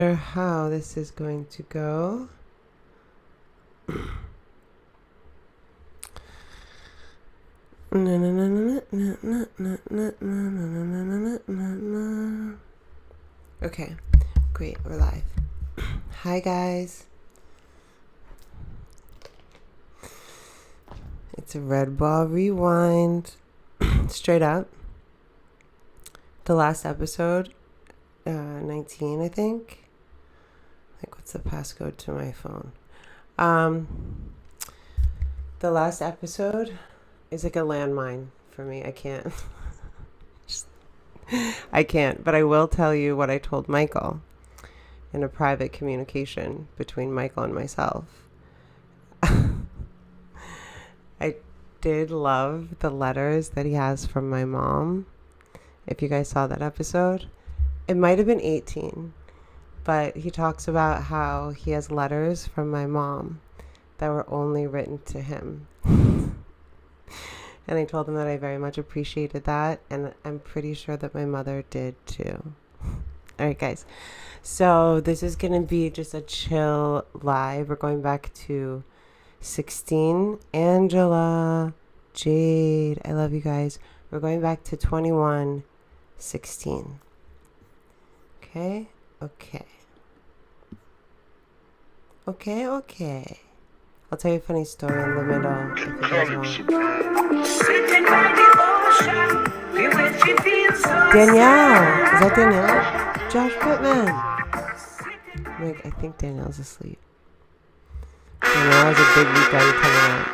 How this is going to go. Okay, great, we're live. Hi guys. It's a Redbar rewind. Straight up. The last episode, 19, I think. Like, what's the passcode to my phone? The last episode is like a landmine for me. I can't. I can't, but I will tell you what I told Michael in a private communication between Michael and myself. I did love the letters that he has from my mom. If you guys saw that episode, it might have been 18. But he talks about how he has letters from my mom that were only written to him. And I told him that I very much appreciated that. And I'm pretty sure that my mother did too. All right, guys. So this is going to be just a chill live. We're going back to 16. Angela, Jade, I love you guys. We're going back to 21, 16. Okay. Okay. I'll tell you a funny story in the middle if you guys want. Danielle! Is that Danielle? Josh Pittman! I think Danielle's asleep. Danielle has a big weekend coming up.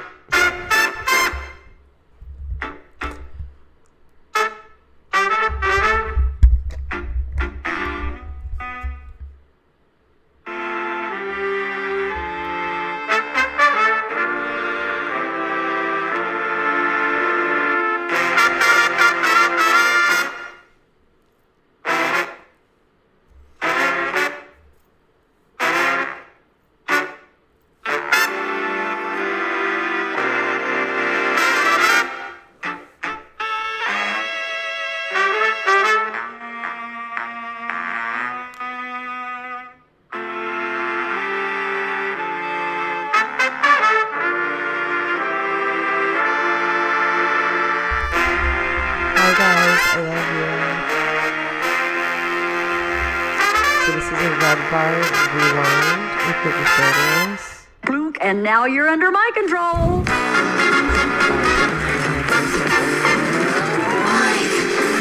And now you're under my control.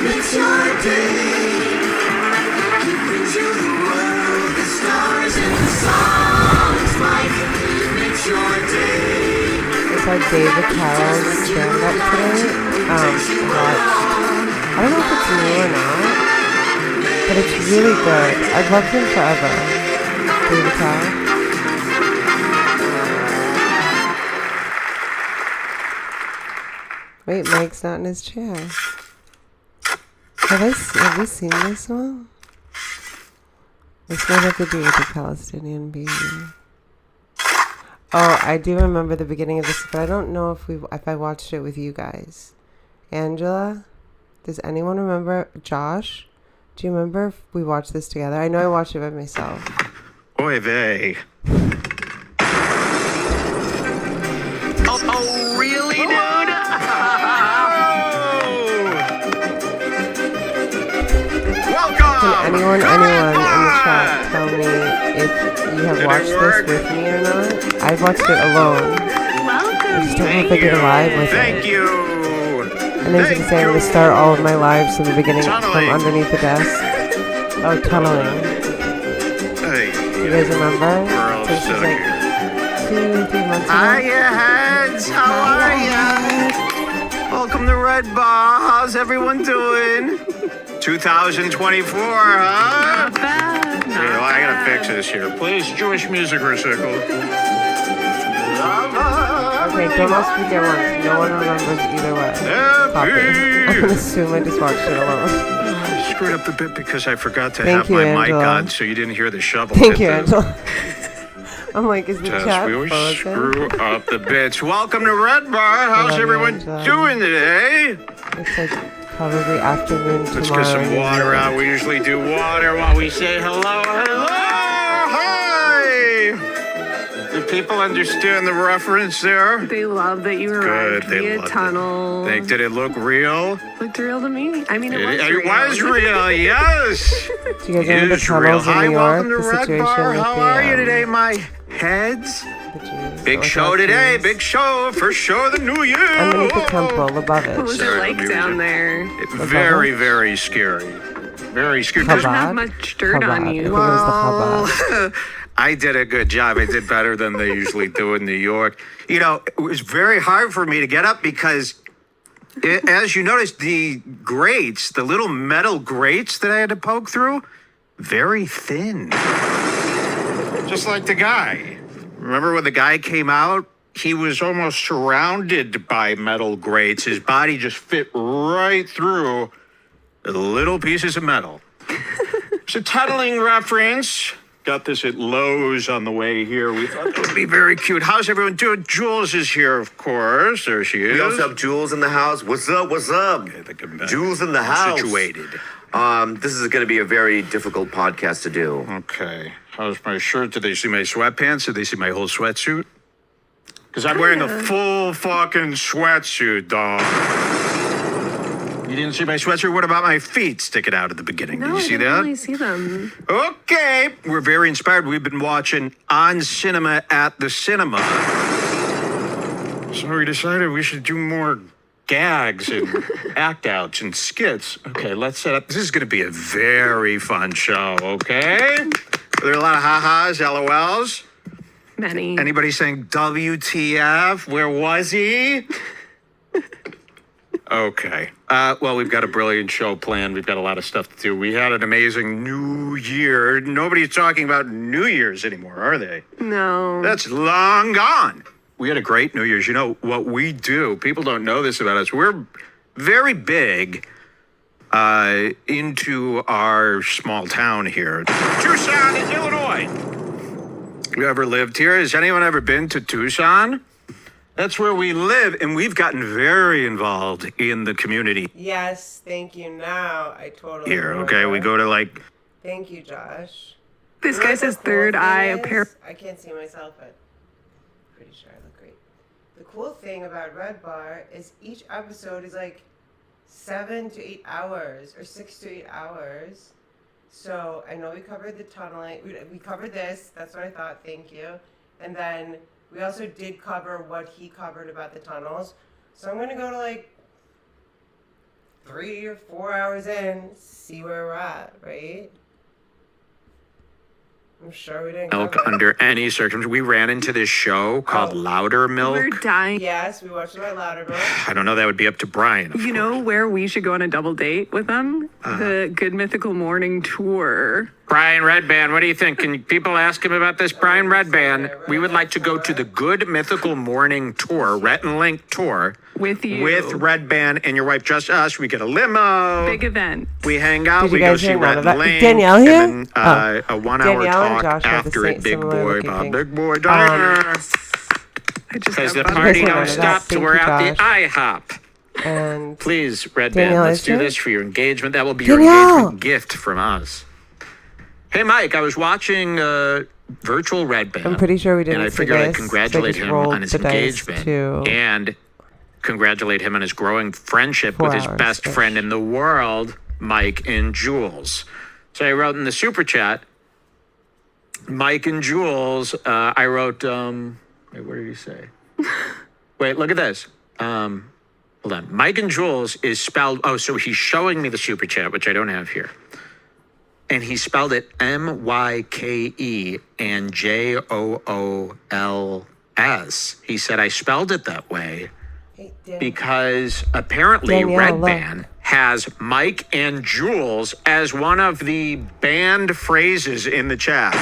It's your day. He brings you the world, the stars and the songs. Mike, it's your day. I saw David Carroll's stand-up today. I don't know if it's new or not, but it's really good. I've loved him forever. David Carroll. Wait, Mike's not in his chair. Have we seen this one? This might have to do with the Palestinian baby. Oh, I do remember the beginning of this, but I don't know if I watched it with you guys. Angela, does anyone remember? Josh, do you remember if we watched this together? I know I watched it by myself. Oy vey. Oh, really, dude? Can anyone in the chat tell me if you have watched this with me or not? I've watched it alone. Welcome. I just don't know if I did a live with it. Thank you. And then you can say I'm going to start all of my lives from the beginning from underneath the desk. Oh, tunneling. Hey. You guys remember? Girls, This so was like cute. 2-3 months ago. Hiya, heads. How are ya? Welcome to Redbar. How's everyone doing? 2024, huh? Not bad. Yeah, I gotta fix this here. Please, Jewish music recital. Okay, don't all speak at once. No one remembers either way. Copy. I'm going to assume I just watched it alone. I screwed up a bit because I forgot to Thank have you, my mic Angela. on, so you didn't hear the shovel. Thank hit you, the Angela. I'm like, is the test. chat We always frozen? screw up the bits. Welcome to Redbar. How's love you, everyone Angela. doing today? It's like probably afternoon tomorrow. Let's get some water out. We usually do water while we say hello, hello. People understand the reference there? They love that you Good, arrived they via loved tunnel. Did it look real? Looked real to me. I mean, it was It real. was real, yes. Do you guys remember the It is real. tunnels in Hi, New York? welcome to The Red situation Bar. with How the, are you today, my heads? Big show today. Big show. First show of the new year. Underneath the temple, above it. What was Sorry, it like let me down read there? Very, very scary. Very scary. Doesn't Chabad? have much dirt on Chabad. you. Where's the Chabad? I did a good job. I did better than they usually do in New York. You know, it was very hard for me to get up because, as you noticed, the grates, the little metal grates that I had to poke through, very thin. Just like the guy. Remember when the guy came out? He was almost surrounded by metal grates. His body just fit right through the little pieces of metal. It's a tunneling reference. Got this at Lowe's on the way here. We thought it would be very cute. How's everyone doing? Jules is here, of course. There she is. We also have Jules in the house. What's up? What's up? Okay, Jules in the house. Situated. This is going to be a very difficult podcast to do. Okay. How's my shirt? Did they see my sweatpants? Did they see my whole sweatsuit? Because I'm wearing a full fucking sweatsuit, dog. You didn't see my sweatshirt? What about my feet sticking out at the beginning? No, Did you see I didn't that? really see them. Okay. We're very inspired. We've been watching On Cinema at the Cinema. So we decided we should do more gags and act outs and skits. Okay, let's set up. This is going to be a very fun show, okay? Are there a lot of ha-has, LOLs? Many. Anybody saying WTF? Where was he? Okay. Well, we've got a brilliant show planned. We've got a lot of stuff to do. We had an amazing New Year. Nobody's talking about New Year's anymore, are they? No. That's long gone. We had a great New Year's. You know what we do? People don't know this about us. We're very big into our small town here, Tucson, Illinois. You ever lived here? Has anyone ever been to Tucson? That's where we live, and we've gotten very involved in the community Yes, thank you. Now I totally here. remember. Okay, we go to like. Thank you, Josh. This You know guy what the says cool third thing eye, is? a pair. I can't see myself, but pretty sure I look great. The cool thing about Red Bar is each episode is like 7 to 8 hours or 6 to 8 hours. So I know we covered the tunneling. We covered this. That's what I thought. Thank you. And then we also did cover what he covered about the tunnels. So I'm going to go to like 3 or 4 hours in, see where we're at, right? I'm sure we didn't Milk cover it. under any circumstance. We ran into this show called Oh. Louder We're Milk. dying. Yes, we watched about Loudermilk. I don't know. That would be up to Brian. of You know where we should go on a double date with them? The Good Mythical Morning Tour. Brian Redban, what do you think? Can people ask him about this? Brian Redban, we would like to go to the Good Mythical Morning Tour, Rhett and Link Tour, With you. with Redban and your wife, just us. We get a limo. Big event. We hang out. Did you We go guys see hear none Rhett of and that? Is Link. Danielle here? And then a 1 hour Danielle and talk Josh have the after it. Big similar boy, looking Bob. things. Big boy, diner. I just Because the got party Listen, don't that. stop till Thank we're you, at the Josh. IHOP. And Please, Redban, Danielle let's is do here? this for your engagement. That will be your Danielle! engagement gift from us. Hey, Mike, I was watching virtual Redban. I'm pretty sure we didn't And I see figured I'd this, so I congratulate just him rolled on his the dice engagement to and congratulate him on his growing friendship 4 with his hours best ish. friend in the world, Mike and Jules. So I wrote in the super chat, Mike and Jules. I wrote, wait, what did he say? Wait, look at this. Hold on. Mike and Jules is spelled, oh, so he's showing me the super chat, which I don't have here. And he spelled it M-Y-K-E and J-O-O-L-S. He said, I spelled it that way Hey, Dan- because apparently Danielle, Redban has Mike and Jules as one of the banned phrases in the chat.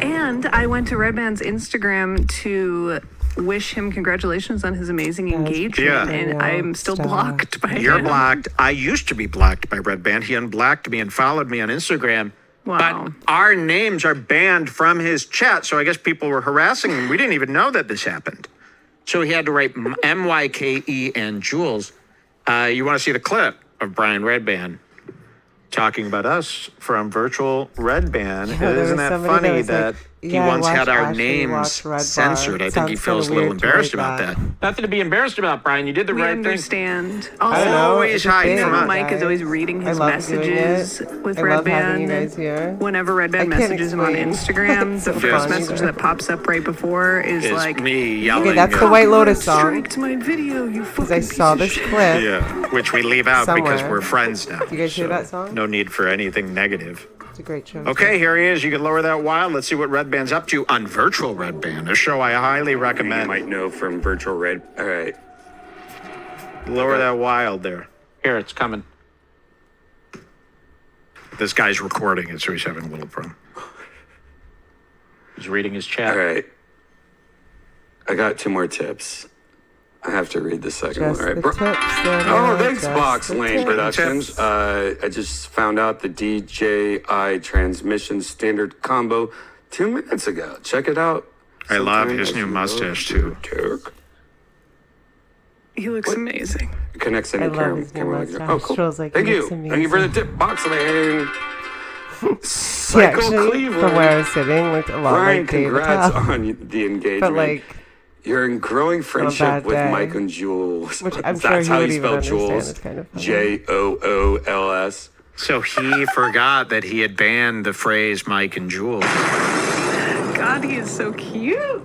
And I went to Redman's Instagram to wish him congratulations on his amazing engagement. Yeah. And Yeah, I'm still stop. blocked by You're him. blocked. I used to be blocked by Redban. He unblocked me and followed me on Instagram. Wow. But our names are banned from his chat. So I guess people were harassing him. We didn't even know that this happened. So he had to write M-Y-K-E and Jules. You want to see the clip of Brian Redban talking about us from virtual Redban? Yeah, there Isn't was that somebody funny was that he Yeah, I once had watched our Ashley names watch Redbar. censored. I think he Sounds feels a kinda little weird to embarrassed write about that. Nothing to be embarrassed about, Brian. You did the We right thing. understand. I Also, don't know. Always it's a hiding thing, from us. Mike is always guys. reading I his love doing messages it. with I love having you Redban. guys here. Whenever I Redban can't messages him on explain. Instagram, It's the so first funny, message though. that pops up right before is It's like, me yelling. Okay, that's the at- White Lotus song. striked my video, you Because fucking I saw piece of this shit. clip. Yeah, which we leave out because Somewhere. we're friends now. Do you guys hear so that song? No need for anything negative. It's a great show. Okay, here he is. You can lower that wild. Let's see what Redban's up to on Virtual Redban, a show I highly You recommend. might know from Virtual Red. All right. Lower that wild there. Here, it's coming. This guy's recording it, so he's having a little problem. He's reading his chat. All right. I got 2 more tips. I have to read the second Just one. All the right. tips. Oh, thanks, just Box the Lane tips. Productions. I just found out the DJI transmission standard combo 2 minutes ago. Check it out. I love Sometime his as new you go mustache, to too. Turk. He looks amazing. It connects I any love camera. his new camera mustache. oh, cool. Feels like Thank he you. looks Thank you for the amazing. tip, Box Lane. He Psycho actually, Cleveland. from where I was sitting, looked a lot Brian, like David congrats Tell. on the engagement. But like, You're in growing friendship bad with day. Mike and Jules. which I'm sure That's he how would you even spell understand. Jules. It's kind of funny. Jools. So he forgot that he had banned the phrase Mike and Jules. God, he is so cute.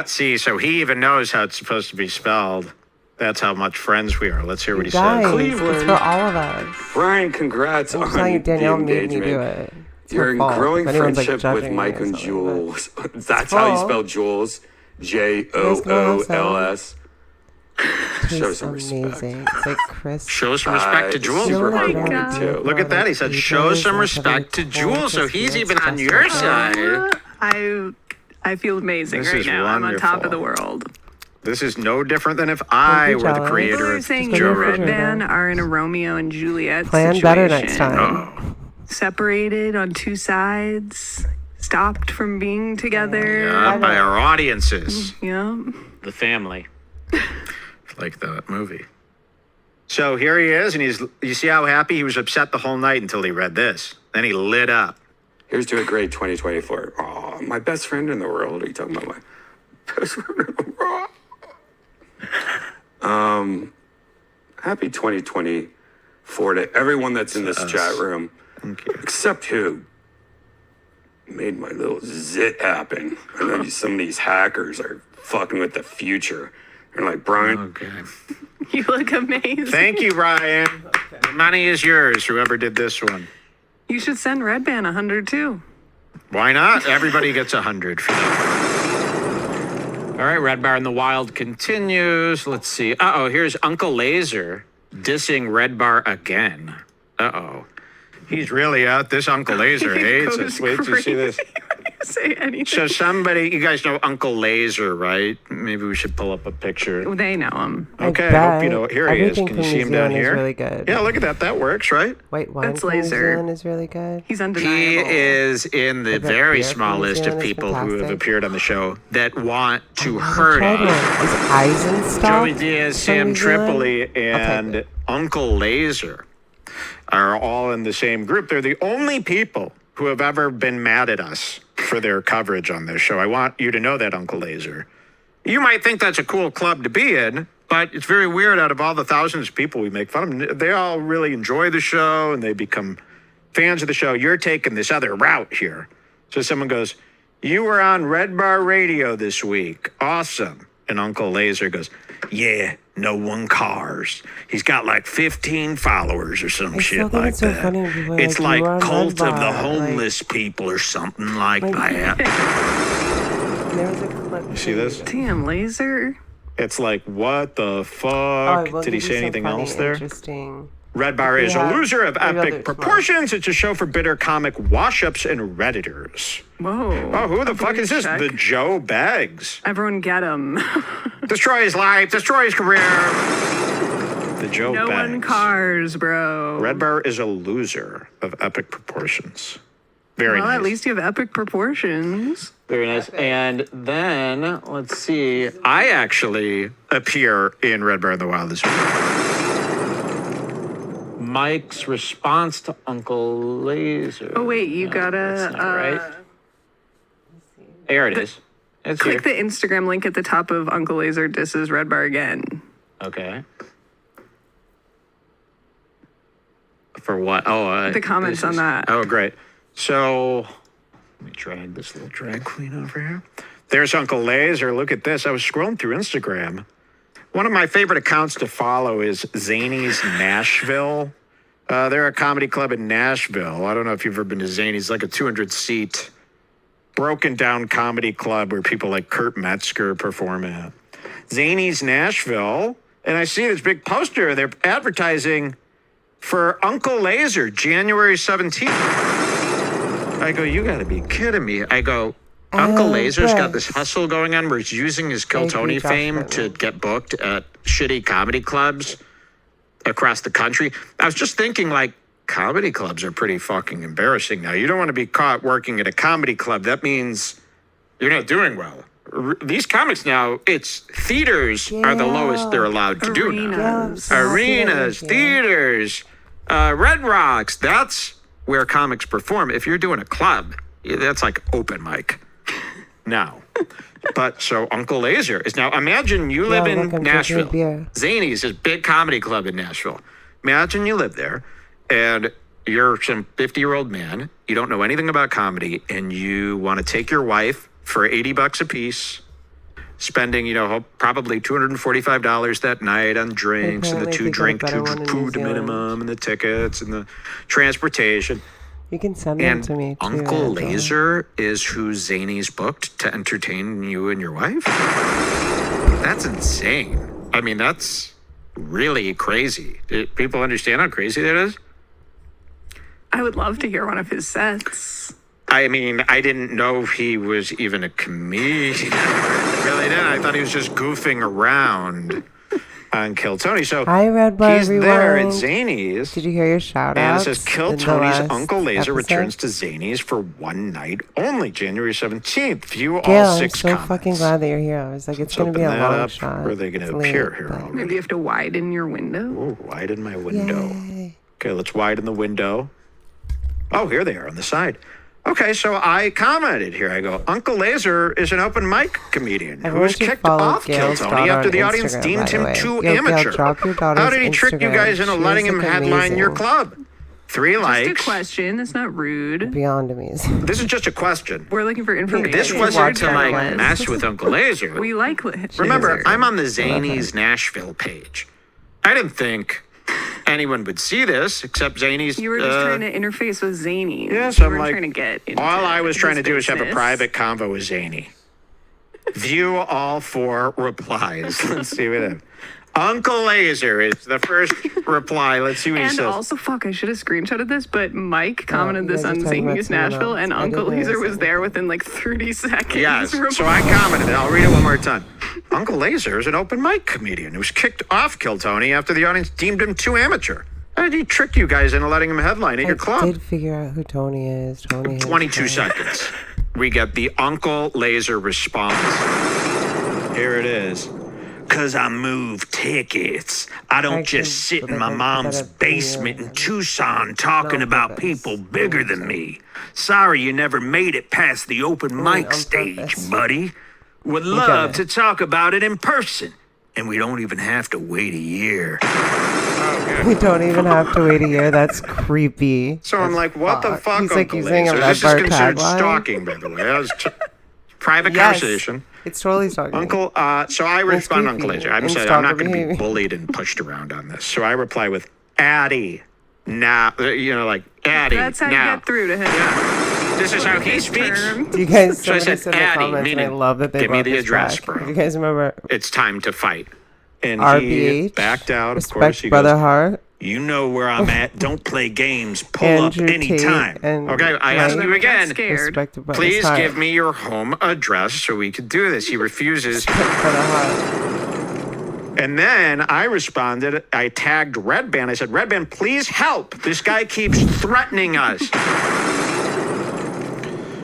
So he even knows how it's supposed to be spelled. That's how much friends we are. Let's hear what he Guys, says. Cleveland. it's for all of us. Brian, congrats I'm on telling you, Danielle the made me engagement. do it. It's You're her in fault. growing If anyone's, like, friendship with judging me Mike or and something, Jules. That's how you fault. spell Jules. guys know Jools. but Show he's some amazing. respect. It's like Chris. Show some respect to Jules. Super Oh my heartwarming God. too. Look at that. He said, show some respect to Jules. So he's even on your side. I feel amazing This right is now. I'm on top of wonderful. the world. This is no different than if I be were the jealous. creator People are of saying Just you Joe and go Rogan. Redban are in a Romeo and Juliet Plan situation. better next time. Oh, Separated on 2 sides, stopped from being together. yeah, by our audiences. Yeah. The family. Like that movie. So here he is, and you see how happy he was upset the whole night until he read this. Then he lit up. Here's to a great 2024. Oh, my best friend in the world. Are you talking about my best friend in the world? Happy 2024 to everyone that's in this chat room. Thank you. Except who made my little zit happen. I know some of these hackers are fucking with the future. They're like, Brian, Okay. You look amazing. Thank you, Ryan. The money is yours, whoever did this one. You should send Redban 100 too. Why not? Everybody gets 100 for that. All right, Redbar in the Wild continues. Let's see. Uh-oh, here's Uncle Lazer dissing Redbar again. Uh-oh. He's really out. This Uncle Lazer hates us. Wait till you see this. Say anything. So you guys know Uncle Lazer, right? Maybe we should pull up a picture. They know him. I Okay, I hope you bet know. Here he is. everything Can you from see New him down Zealand is here? really good. Yeah, look at that. That works, right? White wine That's from New Laser. Zealand is really good. He's He undeniable. is in the bet very beer small from New list of Zealand is people who have fantastic. appeared on the show that want to I hurt tried one. us. Is Eisenstock Joey Diaz, from Sam New Zealand? Tripoli, I'll take and it. Uncle Lazer are all in the same group. They're the only people who have ever been mad at us for their coverage on this show. I want you to know that, Uncle Lazer. You might think that's a cool club to be in, but it's very weird. Out of all the thousands of people we make fun of, they all really enjoy the show and they become fans of the show. You're taking this other route here. So someone goes, you were on Redbar Radio this week. Awesome. And Uncle Lazer goes, yeah, no one cars. He's got like 15 followers or some I shit still think like it's so that. funny when people are It's like, "You like were on cult of the Redbar," homeless people or something like Like- that. There was a clip. You see this? Damn, Laser. It's like, what the Oh, I fuck? will Did he give you say some anything funny, else there? Interesting. Redbar is a Yeah. loser of Maybe I'll do epic it tomorrow. proportions. It's a show for bitter comic wash-ups and Redditors. Whoa. Oh, who the A fuck blue is this? check. The Joe Bags. Everyone get him. Destroy his life, destroy his career. The Joe No Bags. one cars, bro. Redbar is a loser of epic proportions. Very Well, nice. at least you have epic proportions. Very nice. And then, let's see. I actually appear in Redbar in the Wild this week. Mike's response to Uncle Lazer. Oh, wait, you No, gotta. that's not right. There it is. It's Click here. the Instagram link at the top of Uncle Lazer disses Redbar again. Okay. For what? Oh, The comments on that. Oh, great. So let me drag this little drag queen over here. There's Uncle Lazer. Look at this. I was scrolling through Instagram. One of my favorite accounts to follow is Zany's Nashville. They're a comedy club in Nashville. I don't know if you've ever been to Zany's, like a 200-seat broken down comedy club where people like Kurt Metzger perform at. Zany's Nashville. And I see this big poster. They're advertising for Uncle Lazer, January 17th. I go, you got to be kidding me. I go, Uncle Lazer's got this hustle going on where he's using his Kill Tony fame to get booked at shitty comedy clubs across the country. I was just thinking, like, comedy clubs are pretty fucking embarrassing now. You don't want to be caught working at a comedy club. That means you're not doing well. These comics now, it's theaters are the lowest they're allowed to do now. Arenas, theaters, Red Rocks. That's where comics perform. If you're doing a club, that's like open mic now. But so Uncle Lazer is now, imagine you live in Nashville. Zany's is a big comedy club in Nashville. Imagine you live there and you're some 50-year-old man. You don't know anything about comedy and you want to take your wife for $80 a piece, spending, probably $245 that night on drinks and the two food minimum and the tickets and the transportation. You can send them to me, too. Uncle Lazer is who Zany's booked to entertain you and your wife? That's insane. I mean, that's really crazy. Do people understand how crazy that is? I would love to hear one of his sets. I mean, I didn't know he was even a comedian. Really didn't. I thought he was just goofing around on Kill Tony. So Hi, Redbar, he's there at Zany's. Did you hear your shout out? And it says Kill Tony's Uncle Lazer returns to Zany's for one night only, January 17th. View all 6 I'm so comments. fucking glad that you're here. I was like, it's going to be a long shot. Or are they going to appear here already? Maybe you have to widen your window. Ooh, widen my window. Yay. Okay, let's widen the window. Oh, here they are on the side. Okay, so I commented here. I go, Uncle Lazer is an open mic comedian who was kicked off Kill Tony after the audience deemed him too amateur. How did he trick you guys into letting him headline your club? 3 likes. Just a question. That's not rude. Beyond amazing. This is just a question. We're looking for information. This wasn't to like mess with Uncle Lazer. We like Lazer. Remember, I'm on the Zany's Nashville page. I didn't think anyone would see this except Zany's. You were just trying to interface with Zany. Yes, I'm like, trying to get into all I was trying to do is have a business. private convo with Zany. View all 4 replies. Let's see what it. Uncle Lazer is the first reply. Let's see what he And says. also, fuck, I should have screenshotted this, but Mike commented you this guys are on talking about Zany's someone Nashville, else. and I Uncle didn't Lazer was realize there within like 30 seconds. Yes, so I commented. I'll read it one more time. Uncle Lazer is an open mic comedian who was kicked off Kill Tony after the audience deemed him too amateur. How did he trick you guys into letting him headline at your club? I did figure out who Tony is. 22 seconds. We get the Uncle Lazer response. Here it is. 'Cause I move tickets. I don't just sit in my mom's basement in Tucson talking about people bigger than me. Sorry you never made it past the open mic stage, buddy. Would love to talk about it in person. And we don't even have to wait a year. We don't even have to wait a year. That's creepy. So I'm like, what the fuck, He's like Uncle using a Lazer? This is Redbar considered tagline. stalking, by the way. That was private Yes. conversation. It's totally stalking. Uncle, so I respond to Uncle creepy. Lazer. I'm And saying I'm not stalker going to be behavior. bullied and pushed around on this. So I reply with, Addy, now, like, Addy, That's how now. you get through to him. Yeah. This is how he speaks. You guys, So I somebody said, said in the Addy, comments, and I meaning, love that they give me brought the this address, back. bro. If you guys remember It's time to fight. And he RBH, backed out, of respect course. He Brother goes, Hart, you know where I'm at. Don't play games. Pull Andrew up Tate, anytime. and Okay, I ask Mike. you again. Scared. respect Brother Please Hart. give me your home address so we could do this. He refuses. Brother Hart. And then I responded, I tagged Redban. I said, Redban, please help. This guy keeps threatening us.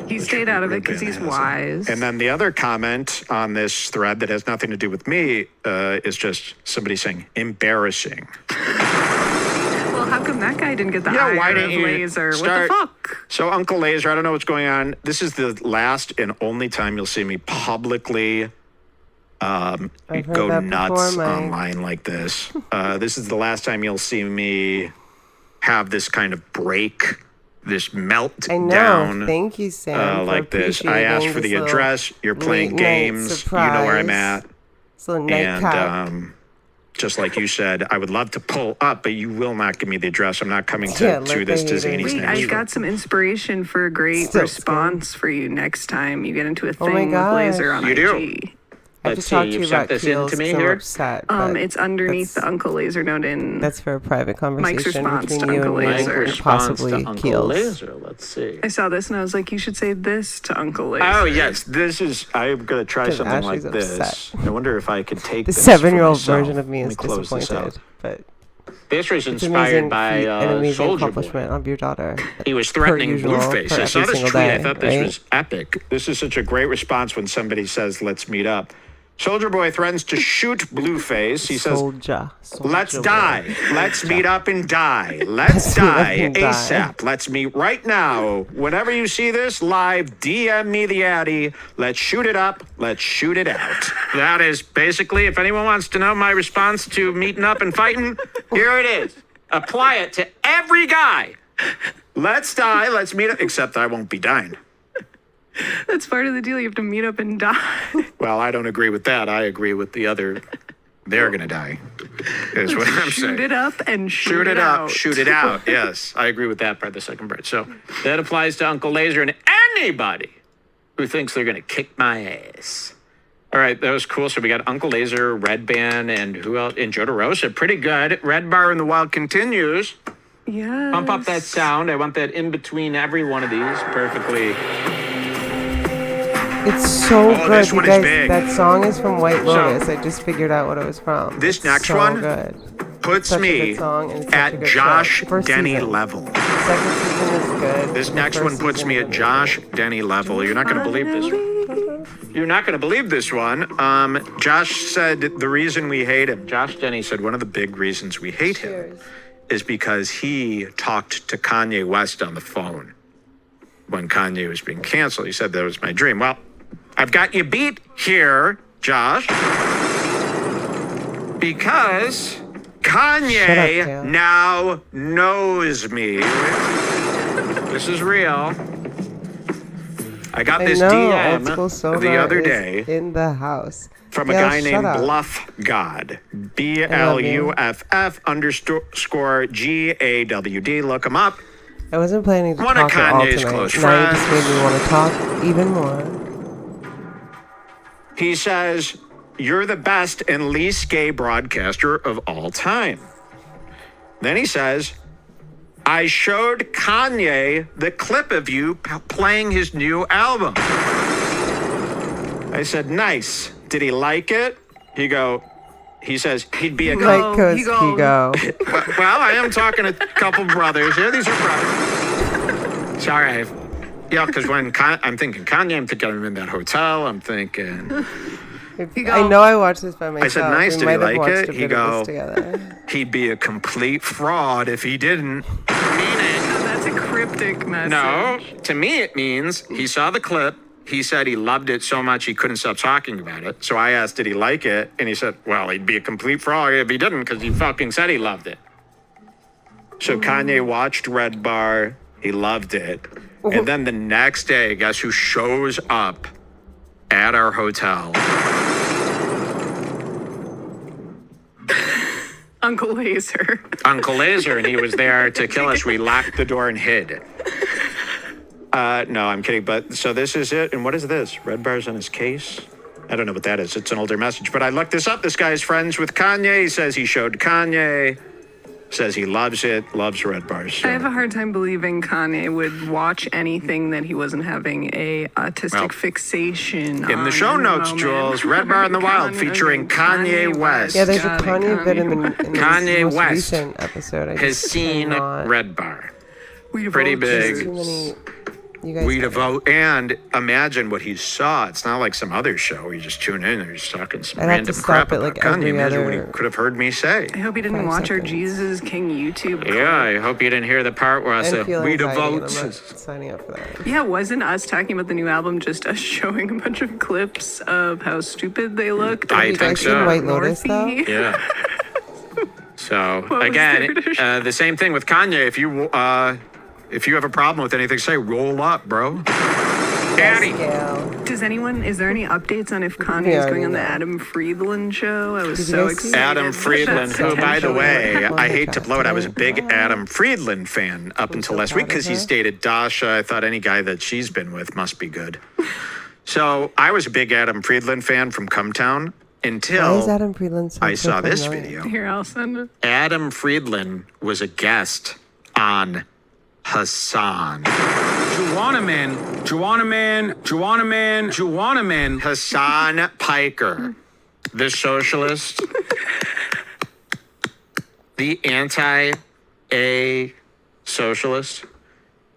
He stayed out of it because he's wise. And then the other comment on this thread that has nothing to do with me is just somebody saying, embarrassing. Well, how come that guy didn't get the Yeah, hire why of didn't you Lazer? start- What the fuck? So, Uncle Lazer, I don't know what's going on. This is the last and only time you'll see me publicly I've heard go that nuts before, Mike. online like this. This is the last time you'll see me have this kind of break, this I know. meltdown. Thank you, Sam. for Like this. I asked for appreciating the this little address. You're playing late night games. You know where I'm surprise. at. This little nightcap. And just like you said, I would love to pull up, but you will not give me the address. I'm not coming Yeah, to let this the to haters Zany's Wait, next I show. got some inspiration for a great Still response for you next time you get into a Oh my thing with gosh. Lazer on You IG. do? I Let's just see, talked to you've you sent about this in to Keels me 'cause I'm here? upset. but It's underneath the Uncle Lazer note in. That's for a private conversation response between to you Uncle and me, Lazer. and possibly Keels. Let's see. I saw this and I was like, you should say this to Uncle Lazer. Oh yes, this is. I'm gonna try 'Cause something Ashley's like this. upset. I wonder if I could take The this for 7-year-old myself. version of me Let is close this disappointed, out. but This was it's inspired amazing by feat and amazing Soldier accomplishment Boy. of your daughter. He was threatening usual, Blueface. for I saw every this single tweet. I day, thought this right? was epic. This is such a great response when somebody says, "Let's meet up." Soldier Boy threatens to shoot Blueface. He says, Soldier. "Let's Soldier die. boy. Let's meet up and die. Let's meet up die and die." ASAP. Let's meet right now. Whenever you see this live, DM me the Addy. Let's shoot it up. Let's shoot it out." That is basically, if anyone wants to know my response to meeting up and fighting, here it is. Apply it to every guy. Let's die. Let's meet up. Except I won't be dying. That's part of the deal. You have to meet up and die. Well, I don't agree with that. I agree with the other. They're going to die, is what I'm saying. Shoot it up and Shoot it up, out. shoot it out. Yes, I agree with that part, the second part. So that applies to Uncle Lazer and anybody who thinks they're going to kick my ass. All right, that was cool. So we got Uncle Lazer, Redban, and who else? And Joe DeRosa. Pretty good. Red Bar in the Wild continues. Yes. Pump up that sound. I want that in between every one of these perfectly. It's so Oh, good, this you one is guys. big. That song is from White Lotus. I just figured out what it was from. This It's next so one good. Puts Such a me good song and it's such a at good Josh show. First Denny season. level. Second season is good. This The next first one puts season me is at amazing. Josh Denny level. You're not going to believe this one. You're not going to believe this one. Josh said the reason we hate him. Josh Denny said one of the big reasons we hate him Cheers. is because he talked to Kanye West on the phone when Kanye was being canceled. He said that was my dream. Well, I've got you beat here, Josh, because Kanye Shut up, Dale. now knows me. This is real. I got I this know, Old School DM Soda the other is day in the house. from a Dale, guy shut named up. Bluff God. BLUFF_GAWD. Look him up. I wasn't planning to One of talk at all Kanye's tonight. close Now you just friends. made me want to talk even more. He says, "You're the best and least gay broadcaster of all time." Then he says, "I showed Kanye the clip of you playing his new album." I said, "Nice. Did he like it?" He says he'd be a Mike goes, he goes. Hugo. Well, I am talking to a couple brothers here. These are brothers. Sorry. Yeah, because when I'm thinking Kanye, I'm thinking I'm in that hotel. I'm thinking I know I watched this by myself. said, "Nice, We did he might have like watched it?" a He bit of go, this together. he'd be a complete fraud if he didn't. That's a cryptic message. No, to me it means he saw the clip. He said he loved it so much he couldn't stop talking about it. So I asked, did he like it? And he said, well, he'd be a complete fraud if he didn't because he fucking said he loved it. So Kanye watched Red Bar. He loved it. And then the next day, guess who shows up at our hotel? Uncle Lazer. Uncle Lazer, and he was there to kill us. We locked the door and hid. No, I'm kidding. But so this is it. And what is this? Red Bar's in his case? I don't know what that is. It's an older message. But I looked this up. This guy's friends with Kanye. He says he showed Kanye. Says he loves it. Loves Red Bars. So. I have a hard time believing Kanye would watch anything that he wasn't having a autistic Well, fixation in on the show in notes, moment. Jules, Red Bar in the Wild Kanye- featuring Kanye West. Yeah, there's a Got it, Kanye bit in the Kanye most West recent episode. I has just seen cannot- Red Bar. We Pretty vote big. Too many You guys We get it. Devote, and imagine what he saw. It's not like some other show where you just tune in and he's talking some I'd have to random stop crap it, about like, Kanye. every Imagine what he other- could have heard me say. I hope you didn't 5 watch our seconds. Jesus King YouTube. Yeah, I hope you didn't hear the part where I I said, feel we anxiety and devote. I'm not signing up for that. Yeah, wasn't us talking about the new album just us showing a bunch of clips of how stupid they looked? I You think guys so. seen White Lotus, though? Northy? Yeah. So, was again, there to show? the same thing with Kanye. If you have a problem with anything, say, roll up, bro. Daddy. Gail. Is there any updates on if Kanye We is already going on the know. Adam Friedland show? I was Did you so guys see- excited. Adam Friedland, who, by the way, I hate to blow it, I was a big Wow. Adam Friedland fan up until so last week proud of because he's her. dated Dasha. I thought any guy that she's been with must be good. So I was a big Adam Friedland fan from Cumtown Why is until Adam Friedland so I saw this familiar? video. Here, I'll send it. Adam Friedland was a guest on Hassan. Juana Man, Hassan Piker, the socialist, the anti-A socialist.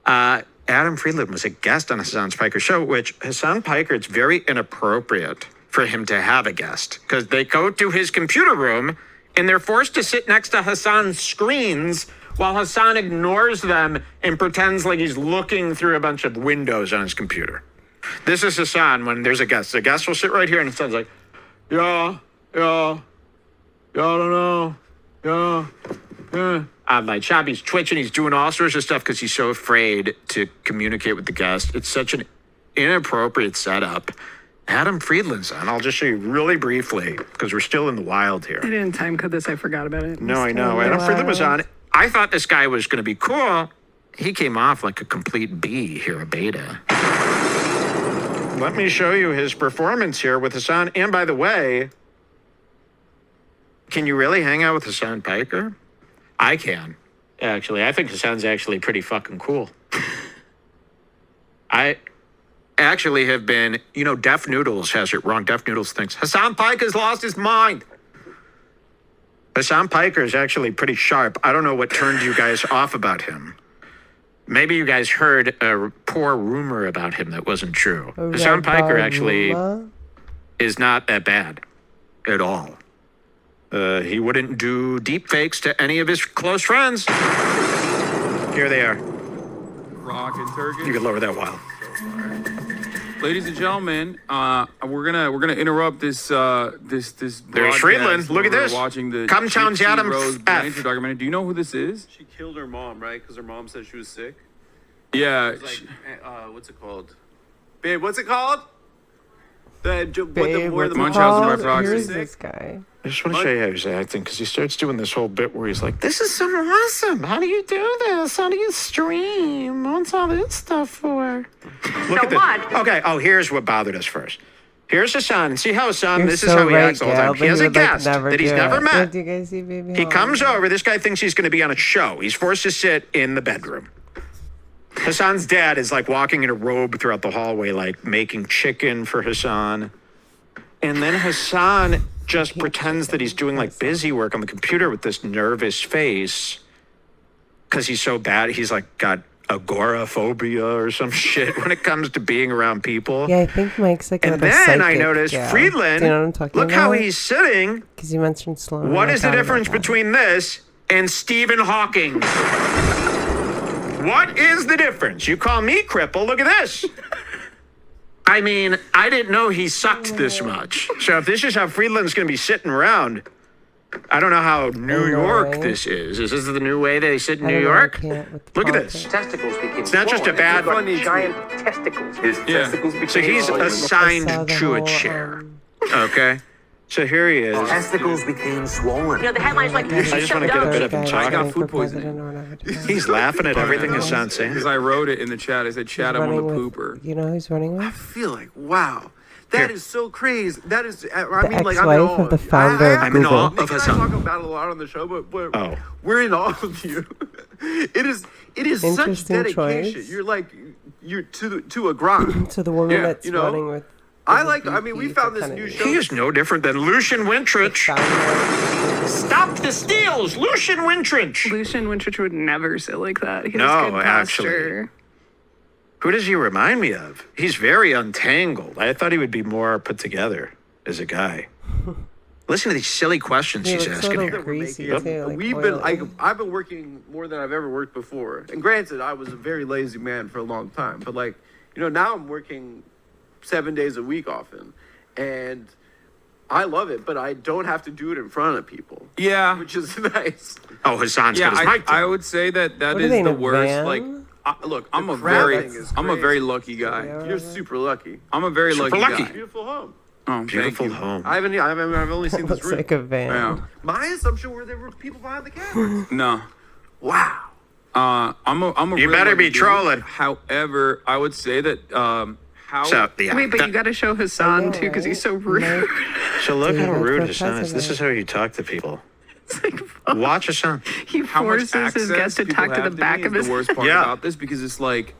Adam Friedland was a guest on Hassan Piker's show, which Hassan Piker, it's very inappropriate for him to have a guest because they go to his computer room and they're forced to sit next to Hassan's screens while Hassan ignores them and pretends like he's looking through a bunch of windows on his computer. This is Hassan when there's a guest. The guest will sit right here and Hassan's like, I don't know. On my shop, he's twitching, he's doing all sorts of stuff because he's so afraid to communicate with the guest. It's such an inappropriate setup. Adam Friedland's on. I'll just show you really briefly because we're still in the wild here. I didn't time code this. I forgot about it. No, I know. Adam Friedland was on. I thought this guy was going to be cool. He came off like a complete B here, a beta. Let me show you his performance here with Hassan. And by the way, can you really hang out with Hassan Piker? I can, actually. I think Hassan's actually pretty fucking cool. I actually have been, Deaf Noodles has it wrong. Deaf Noodles thinks Hassan Piker's lost his mind. Hassan Piker is actually pretty sharp. I don't know what turned you guys off about him. Maybe you guys heard a poor rumor about him that wasn't true. Hassan Piker actually is not that bad at all. He wouldn't do deep fakes to any of his close friends. Here they are. Rock and Turkish. You can lower that while. Ladies and gentlemen, we're gonna interrupt this There's broadcast Friedland. Look at where we're this. Watching the Cumtown's Gypsy Adam Rose F. Blanchard documentary. Do you know who this is? She killed her mom, right? Because her mom said she was sick. Yeah. It's like, what's it called? Babe, what's it called? Where the Munchausen Munchausen by proxy. Here's this guy. I just want to show you how he's acting because he starts doing this whole bit where he's like, this is so awesome. How do you do this? How do you stream? What's all this stuff for? Look at this. what? Okay, here's what bothered us first. Here's Hassan. And see how Hassan, You're this so is how he right, acts all the Gail, time. but He has a would, like, guest never that he's do never it. met. Do you guys see Baby He Hall? comes over. This guy thinks he's going to be on a show. He's forced to sit in the bedroom. Hassan's dad is like walking in a robe throughout the hallway, like making chicken for Hassan. And then Hassan just pretends that he's doing like busy work on the computer with this nervous face because he's so bad. He's like got agoraphobia or some shit when it comes to being around people. Yeah, I think Mike's like And another then I psychic, noticed yeah. Friedland, Do you know what I'm talking look about? how he's sitting. Because you mentioned slow. What is the difference between this and Stephen Hawking? What is the difference? You call me cripple, look at this. I mean, I didn't know he sucked this much. So if this is how Friedland's going to be sitting around, I don't know how New York right? this is. Is this the new way they sit in I New don't know, I York? can't with the Look at politics. this. Testicles became It's not just a bad one. giant testicles. His testicles became So he's swollen. assigned I saw the to a whole, chair. Okay. So here he is. Testicles became swollen. You know, the headline's like, I just want to get a bit of him Guy talking. running food for poisoning. president or whatever to go. He's laughing at everything Hassan's saying. Because I wrote it in the chat. I said, chat, I'm on the Running with- pooper. You know who he's running I with? feel like, wow, that is so crazy. That is, I The mean, like, I'm ex-wife in awe of the you. founder of I'm in awe Google. of Nick and I Hassan. talk about it a lot on the show, but Oh. we're in awe of you. It is such Interesting dedication. choice. You're like, you're to a grind. To the woman Yeah, that's you know, running with. I the like. I mean, we VP found for this Kennedy. new show. He is no different than Lucian Wintrich. Founder. Stop the steals, Lucian Wintrich. Lucian Winchester would never sit like that. He has No, good actually. posture. Who does he remind me of? He's very untangled. I thought he would be more put together as a guy. Listen to these silly questions He he's looks asking so here. greasy Yep. too. Like We've been oily. I've been working more than I've ever worked before. And granted, I was a very lazy man for a long time, but like, now I'm working 7 days a week often. And I love it, but I don't have to do it in front of people. Yeah. Which is nice. Oh, Hassan's Yeah, got his mic down. I would say that What is are they in the a worst. van? Like, look, I'm a crabbing is very crazy. lucky guy. You're super lucky. I'm a very Super lucky lucky. guy. Beautiful home. Oh, Beautiful thank you. home. I've only seen this Looks room. like a van. Yeah. My assumption were there were people behind the cameras. No. Wow. I'm a You really better lucky be dude. trolling. However, I would say that how So, yeah. Wait, but that- you got to show Hassan too because he's so rude. So look Dude, how that's rude the Hassan is. This is how you talk to people. It's like, Watch Hassan. he how much forces his guests to people talk to the have back me of is his the worst part Yeah. about this, because it's like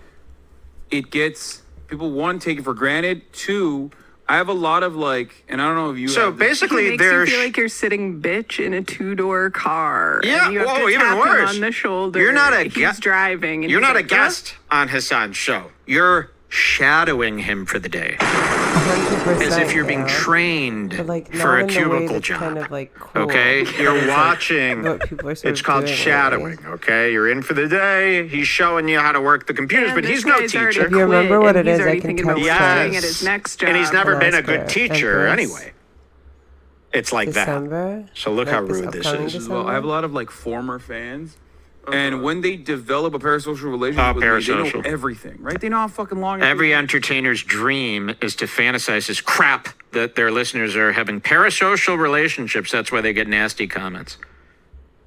it gets people, one, take it for granted. Two, I have a lot of like, and I don't know if you So have this- He basically, makes you there's feel like you're sitting bitch in a 2-door car. Yeah, and you have whoa, to even tap worse. him on the shoulder. You're not a He's guest. driving. And You're he's not a like, "Huh?" guest on Hassan's show. You're shadowing him for the day, 100%, as if you're being yeah. trained But, like, for not a in the way cubicle that's job. kind of, like, cool. Okay, you're watching. what people are sort It's of called doing shadowing. Okay, you're in for the day. He's showing you how to work the computers, And but this he's no guy's already teacher. If you remember quit, what and it he's is, I already can thinking about text what Yes. he's doing at his next job. And he's never been a Alaska, good teacher Empress. anyway. It's like that. December. So look Like how this rude this upcoming is. as well. I have a lot of like former fans. And when they develop a parasocial relationship with me, they know parasocial. everything, right? They know how fucking long. Every entertainer's dream is to fantasize this crap that their listeners are having parasocial relationships. That's why they get nasty comments.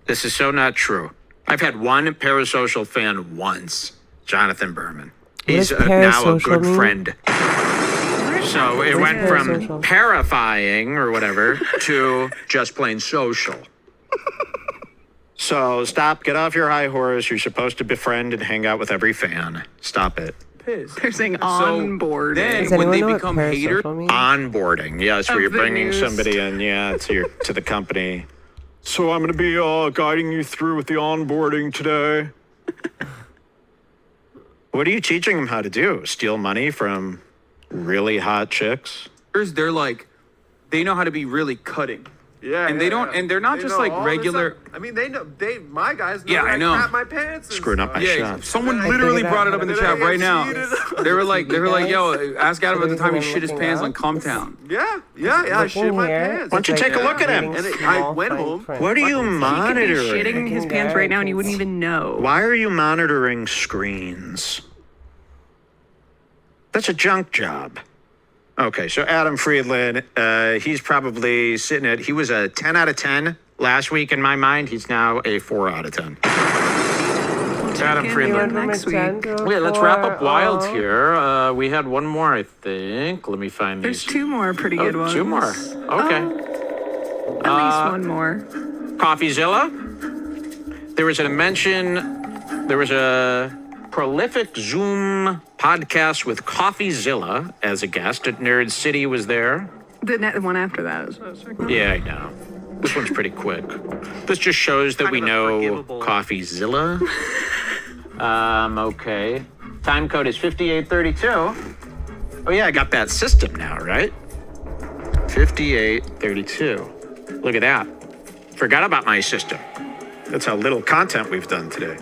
This is so not true. I've had one parasocial fan once, Jonathan Berman. He's does now a parasocial good mean? friend. So it What is went from parasocial? parifying or whatever to just plain social. So stop, get off your high horse. You're supposed to befriend and hang out with every fan. Stop it. They're saying on board. Then Does when anyone they know what become haters, parasocial means? Onboarding, yes, where Of you're the bringing news. somebody in, to the company. So I'm going to be guiding you through with the onboarding today. What are you teaching them how to do? Steal money from really hot chicks? they're like, they know how to be really cutting. Yeah. And they don't, and they're not They just know like all this regular. stuff. I mean, my guys know Yeah, how I to know. crap my pants. And Screwing up my stuff. Yeah, shot. someone I literally figured brought out it up in the how chat to right get now. cheated. They were like, yo, ask Adam at the time he Everything shit his I'm pants on looking Comptown. Yeah, I Looking shit my here, pants. Why don't you it's take a look at him? reading And I small went fine home. print. What are you He could be monitoring? shitting his pants right now and you wouldn't even know. Why are you monitoring screens? That's a junk job. Okay, so Adam Friedland, he's probably he was a 10 out of 10 last week in my mind. He's now a 4 out of 10. It's Adam Again, Friedland. you next week. Wait, let's wrap up Wild here. We had one more, I think. Let me find There's these. 2 more pretty good ones. 2 more. Okay. At least one more. Coffeezilla. There was a mention. There was a prolific Zoom podcast with Coffeezilla as a guest. At Nerd City was there. The one after that is what I was talking about. Yeah, I know. This one's pretty quick. This just shows that we know Coffeezilla. Okay. Time code is 5832. Oh yeah, I got that system now, right? 5832. Look at that. Forgot about my system. That's how little content we've done today.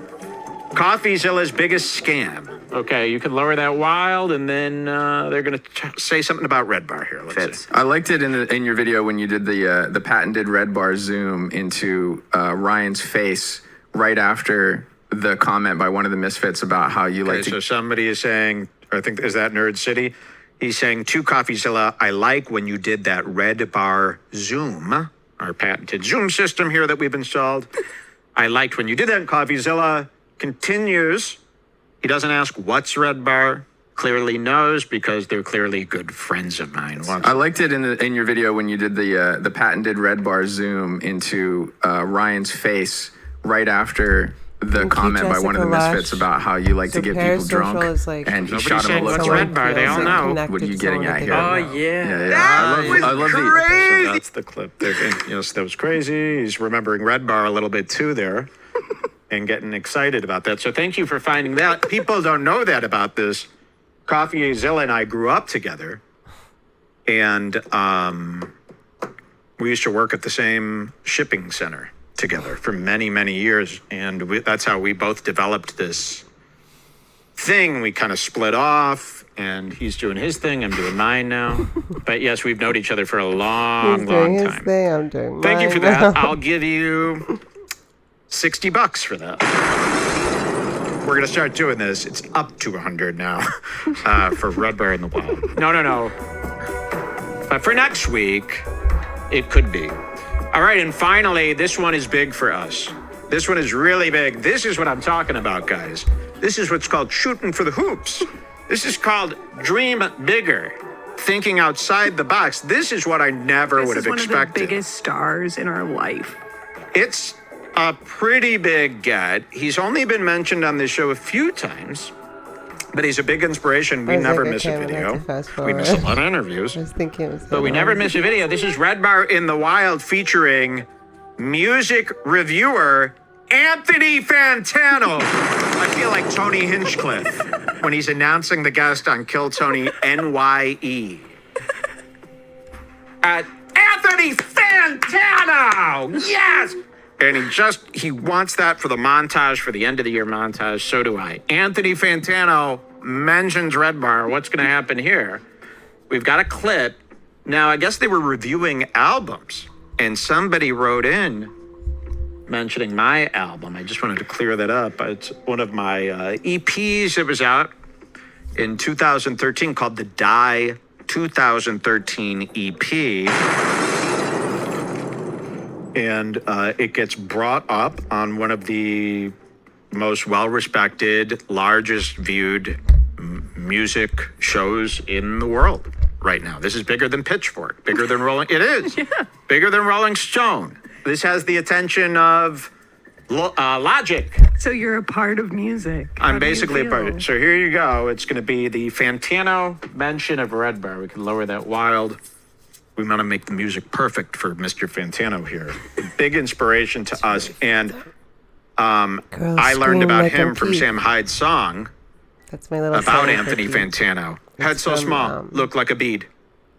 Coffeezilla's biggest scam. Okay, you can lower that wild, and then they're going to say something about Redbar here. Let's see. I liked it in your video when you did the patented Redbar zoom into Ryan's face right after the comment by one of the misfits about how you like Okay, to. so somebody is saying, I think, is that Nerd City? He's saying to Coffeezilla, I like when you did that Redbar zoom, our patented zoom system here that we've installed. I liked when you did that, Coffeezilla. Continues. He doesn't ask what's Redbar. Clearly knows because they're clearly good friends of mine. I liked it in your video when you did the patented Redbar zoom into Ryan's face right after the Thank you, comment by one of the Jessica misfits Lash. about how you like So to get people drunk, parasocial is like and he Nobody shot said him a look. what's someone Redbar, they feels all like know. connected What are you to getting someone at they here? don't know. Yeah. I love the. So that's the clip there. And, you know, so that was crazy. He's remembering Redbar a little bit too there and getting excited about that. So thank you for finding that. People don't know that about this. Coffeezilla and I grew up together, and we used to work at the same shipping center together for many, many years, and that's how we both developed this thing. We kind of split off, and he's doing his thing, I'm doing mine now. But yes, we've known each other for a long, He's doing long his time. thing, I'm doing Thank you mine for that. now. I'll give you $60 for that. We're gonna start doing this. It's up to 100 now for Redbar in the Wild. No. But for next week, it could be. All right, and finally, this one is big for us. This one is really big. This is what I'm talking about, guys. This is what's called shooting for the hoops. This is called dream bigger, thinking outside the box. This is what I never would have This is one of the expected. biggest stars in our life. It's a pretty big get. He's only been mentioned on this show a few times, but he's a big inspiration. We I was never like, miss a okay, I'm gonna have video. to fast We miss a forward. lot of interviews, I was thinking it was but we never miss a video. This is Redbar in the Wild featuring music reviewer Anthony Fantano. I feel like Tony Hinchcliffe when he's announcing the guest on Kill Tony NYE. Anthony Fantano! Yes! And he wants that for the montage, for the end of the year montage. So do I. Anthony Fantano mentions Redbar. What's going to happen here? We've got a clip. Now, I guess they were reviewing albums, and somebody wrote in mentioning my album. I just wanted to clear that up. It's one of my EPs that was out in 2013 called the Die 2013 EP. And it gets brought up on one of the most well-respected, largest viewed music shows in the world right now. This is bigger than Pitchfork, bigger than Rolling. It is. Yeah. Bigger than Rolling Stone. This has the attention of Logic. So you're a part of music. How I'm do you basically a part of feel? it. So here you go. It's going to be the Fantano mention of Redbar. We can lower that wild. We want to make the music perfect for Mr. Fantano here. Big inspiration to us. And I learned about like him a from peep. Sam Hyde's song That's my little about song Anthony for you. Fantano. Head It's so from, small, look like a bead.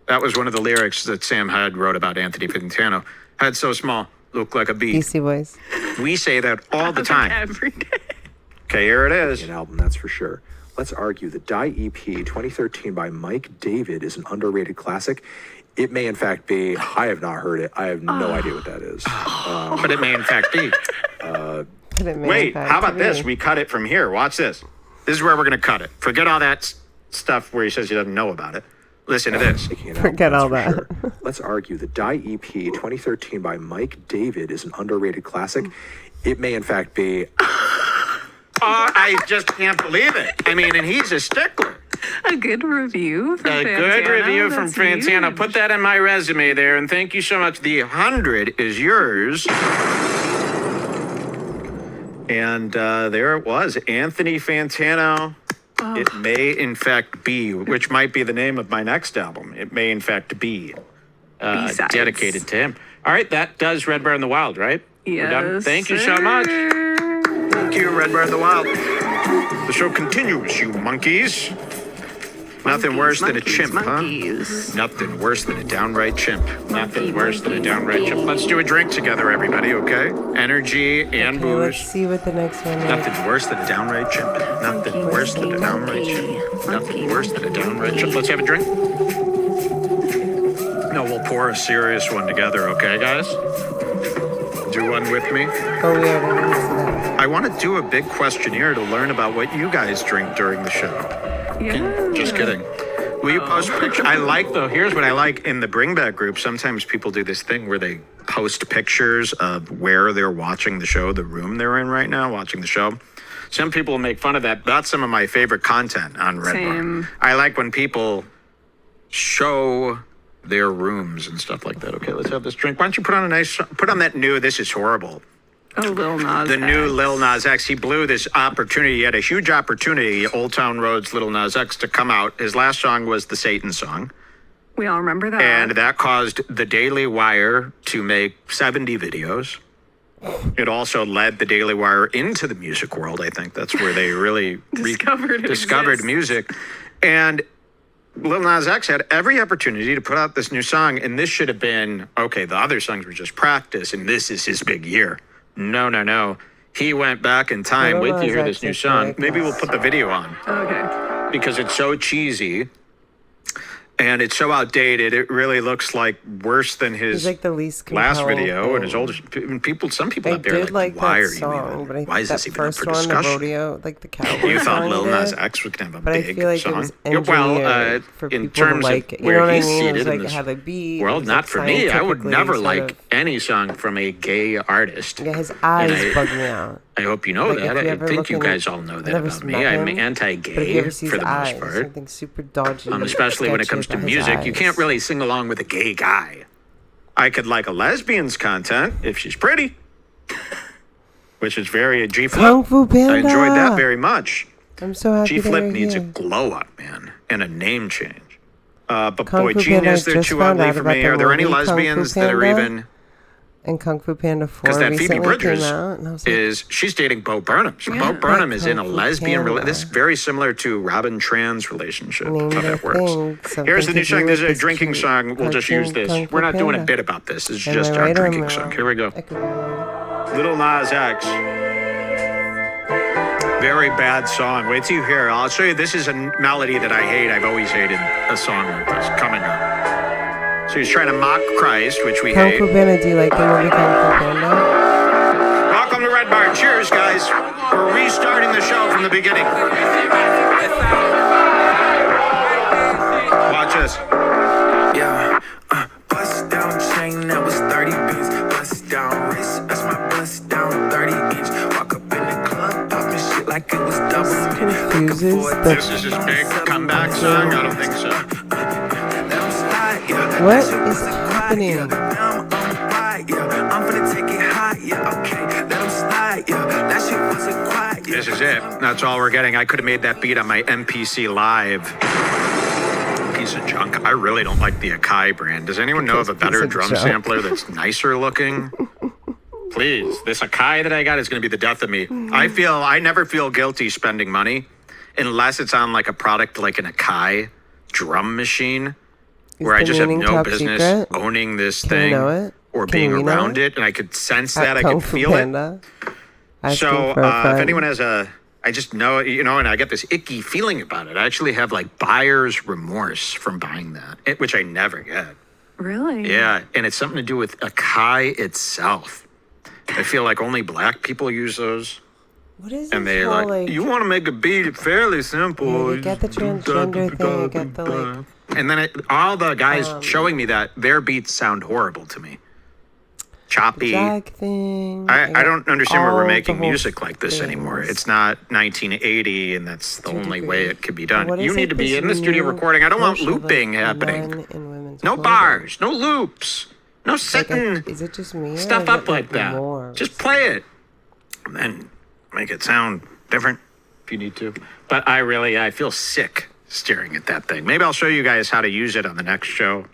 That was one of the lyrics that Sam Hyde wrote about Anthony Fantano. Head so small, look like a bead. Beastie Boys. We say that all the time. Every day. Okay, here it is. An album, that's for sure. Let's argue the Die EP 2013 by Mike David is an underrated classic. It may in fact be. I have not heard it. I have no idea what that is. But it may in fact be. But it may Wait, in fact how about be. this? We cut it from here. Watch this. This is where we're going to cut it. Forget all that stuff where he says he doesn't know about it. Listen to this. Forget all that. Sure. Let's argue the Die EP 2013 by Mike David is an underrated classic. It may in fact be. I just can't believe it. I mean, and he's a stickler. A good review from A Fantano. good review from That's Fantano. huge. Put that in my resume there, and thank you so much. The 100 is yours. And there it was. Anthony Fantano. It may in fact be, which might be the name of my next album. It may in fact be B-sides. dedicated to him. All right, that does Redbar in the Wild, right? We're done? Yes, Thank you so much. Thank you, Redbar in the Wild. The show continues, you monkeys. Nothing worse than a chimp, huh? Nothing worse than a downright chimp. Nothing worse than a downright chimp. Let's do a drink together, everybody, okay? Energy and Okay, let's booze. see what the next one is. Nothing worse than a downright chimp. Nothing worse than a downright chimp. Nothing worse than a downright chimp. Let's have a drink. No, we'll pour a serious one together, okay, guys? Do one with me. Oh, we already didn't see that. I want to do a big questionnaire to learn about what you guys drink during the show. Just kidding. Will you post pictures? I like, though, here's what I like in the Bring Back group. Sometimes people do this thing where they post pictures of where they're watching the show, the room they're in right now, watching the show. Some people will make fun of that. That's some of my favorite content on Redbar. Same. I like when people show their rooms and stuff like that. Okay, let's have this drink. Why don't you put on that new This Is Horrible. Oh, Lil Nas The new X. Lil Nas X. He blew this opportunity. He had a huge opportunity, Old Town Road's Lil Nas X, to come out. His last song was the Satan song. We all remember that. And that caused the Daily Wire to make 70 videos. It also led the Daily Wire into the music world. I think that's where they really Discovered discovered music. And Lil Nas X had every opportunity to put out this new song, and this should have been, okay, the other songs were just practice, and this is his big year. No. He went back in time. Wait till you hear this new song. Maybe we'll put the video on. Okay. Because it's so cheesy and it's so outdated. It really looks like worse than his He's like the least last compelling video and his thing. oldest. People, some people I out there are did like, like why that are you song, even? but I Why is that this even up first for one, the discussion? rodeo, like the cowboy You thought song Lil he Nas did, X was gonna have a but I big feel like song? it was Yeah, well, engineered for in people terms to like of it. You where know what I he's mean? It seated was in like it this had a beat. world, it was, not like, for me. I would scientifically never sort like of- any song from a gay artist. Yeah, his eyes And bug me out. I hope you know Like, that. if you I ever think look you in- guys all know I've that never about me. met I'm him, anti-gay but if you ever see for his the eyes, most part. something super dodgy. Especially when it sketchy comes to about his music. You eyes. can't really sing along with a gay guy. I could like a lesbian's content if she's pretty, which is very G-Flip. Kung Fu Panda. I enjoyed that very much. I'm so happy G-Flip they're needs a here. glow up, man, and a name change. But Kung boy, Fu Genius, Panda, I they're just too found ugly out for about me. the Are there any movie Kung Fu lesbians that are Panda. even? And Kung Fu Panda 4 Because that Phoebe recently Bridgers came out, and I was like, is she's dating Bo Burnham. So Yeah. Bo Burnham Like is in a Kung Fu lesbian Panda. relationship. This is very similar to Robin Tran's relationship. Name How the that works. thing, something Here's the to new do song. This is with a this drinking cute song. We'll just use cartoon this. Kung Fu We're not doing a Panda. bit about this. It's Am just I our right or drinking am I song. wrong? Here we go. I could be wrong. Little Nas X. Very bad song. Wait till you hear it. I'll show you. This is a melody that I hate. I've always hated a song like this. Coming up. So he's trying to mock Christ, which we Kung hate. Fu Panda, do you like the movie Kung Fu Panda? Welcome to Redbar. Cheers, guys. We're restarting the show from the beginning. Watch this. Yeah, bust down chain, that was 30 beats. Bust down wrist, that's my bust down 30-inch. Walk up in the club, popping shit like it was double. Confuses the This is his big comeback song? I don't think so. What is happening? I'm gonna take it high, yeah, okay. Let him slide, yeah. That shit wasn't quiet, yeah. This is it. That's all we're getting. I could have made that beat on my MPC Live. Piece of junk. I really don't like the Akai brand. Does anyone know of a better of drum junk. sampler that's nicer looking? Please. This Akai that I got is going to be the death of me. I never feel guilty spending money unless it's on like a product like an Akai drum machine where I the just have meaning no top business secret? owning this Can we thing know it? or Can being we know around it? it, and I could sense At that. I Kung could Fu feel it. Panda. Asking So for a if friend. anyone has I just know, and I get this icky feeling about it. I actually have like buyer's remorse from buying that, which I never get. Really? Yeah, and it's something to do with Akai itself. I feel like only black people use those. What is And this they're whole, like, you want to make a beat fairly simple. Yeah, you get the transgender thing, you get the, like- And then all the guys showing me that, their beats sound horrible to me. Choppy. drag thing? I don't understand why all we're the making whole music like this anymore. things. It's not 1980, and that's the only way it could be done. What You is need it, to be this in the studio new recording. I don't want push of, like, looping happening. men in women's No clothing? bars, no loops, no Like, setting is it just me? or stuff is up it, like that. more? Just play it, and then make it sound different if you need to. But I feel sick staring at that thing. Maybe I'll show you guys how to use it on the next show.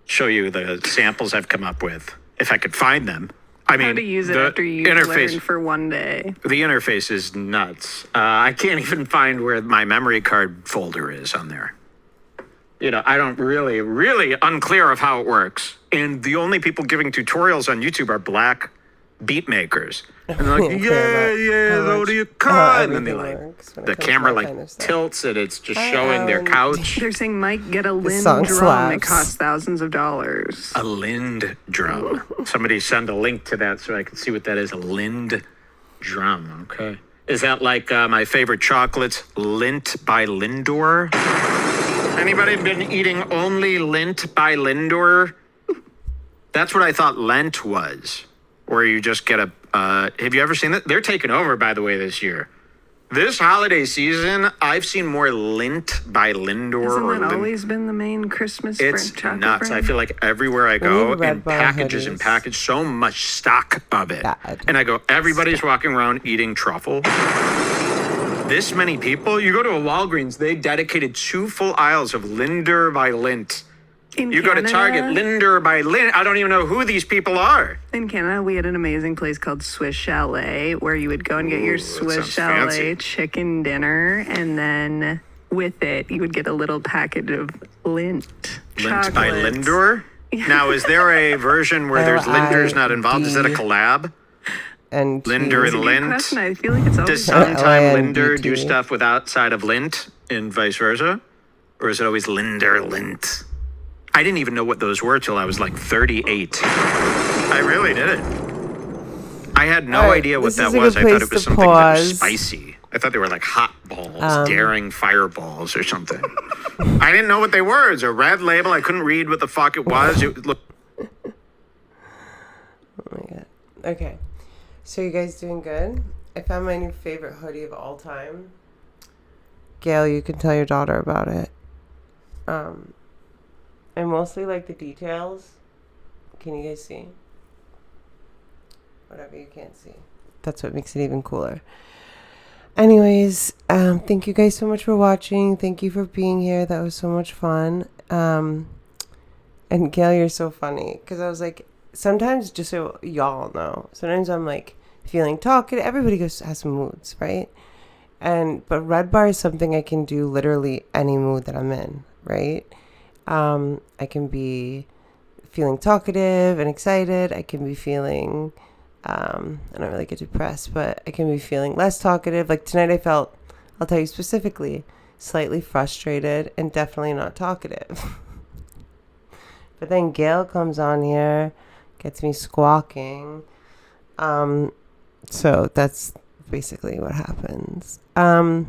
Show you the samples I've come up with, if I could find them. I mean, How to use it the after you interface. learned for one day. The interface is nuts. I can't even find where my memory card folder is on there. I don't really unclear of how it works. And the only people giving tutorials on YouTube are black beat makers. And they're like, go to your car. And then they the camera tilts it. It's just showing their couch. They're saying, Mike, get a Lind song drum. slaps. It costs thousands of dollars. A Lind drum. Somebody send a link to that so I can see what that is. A Lind drum. Okay. Is that like my favorite chocolates, Lint by Lindor? Anybody been eating only Lint by Lindor? That's what I thought Lent was. Where you just get have you ever seen that? They're taking over, by the way, this year. This holiday season, I've seen more Lint by Lindor. Hasn't that always been the main Christmas It's chocolate nuts. brand? I feel like everywhere I go, Red and Bar packages and hoodies. package, so much stock of it. Bad. And I go, everybody's walking around eating truffle. This many people, you go to a Walgreens, they dedicated 2 full aisles of Linder by Lint. In You go to Target, Canada- Linder by Lint. I don't even know who these people are. In Canada, we had an amazing place called Swiss Chalet where you would go and get your Swiss sounds fancy. Chalet chicken dinner and then with it, you would get a little package of lint. Lint by chocolates. Lindor? Now, is there a version where there's Linder's not involved? Is that a LIND. collab? And Linder It's a and good Lint? question. I feel like it's Does always sometime Linder LINDT. do stuff with outside of Lint and vice versa? Or is it always Linder, Lint? I didn't even know what those were till I was like 38. I really didn't. I had no All right, idea what this that is a was. good I thought place it was to something that was pause. spicy. I thought they were like hot balls, daring fireballs or something. I didn't know what they were. It was a red label. I couldn't read what the fuck it was. It looked. Oh my god. Okay. So you guys doing good? I found my new favorite hoodie of all time. Gail, you can tell your daughter about it. I mostly like the details. Can you guys see? Whatever you can't see. That's what makes it even cooler. Anyways, thank you guys so much for watching. Thank you for being here. That was so much fun. And Gail, you're so funny. Because I was like, sometimes, just so y'all know, sometimes I'm like feeling talkative. Everybody has some moods, right? But Redbar is something I can do literally any mood that I'm in, right? I can be feeling talkative and excited. I can be feeling, I don't really get depressed, but I can be feeling less talkative. Like tonight I felt, I'll tell you specifically, slightly frustrated and definitely not talkative. But then Gail comes on here, gets me squawking. So that's basically what happens. Yeah,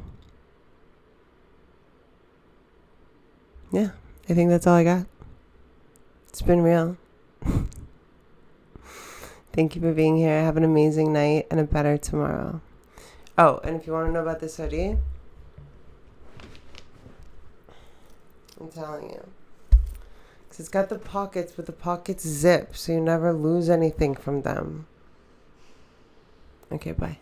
I think that's all I got. It's been real. Thank you for being here. Have an amazing night and a better tomorrow. Oh, and if you want to know about this hoodie, I'm telling you. Because it's got the pockets, but the pockets zip, so you never lose anything from them. Okay, bye.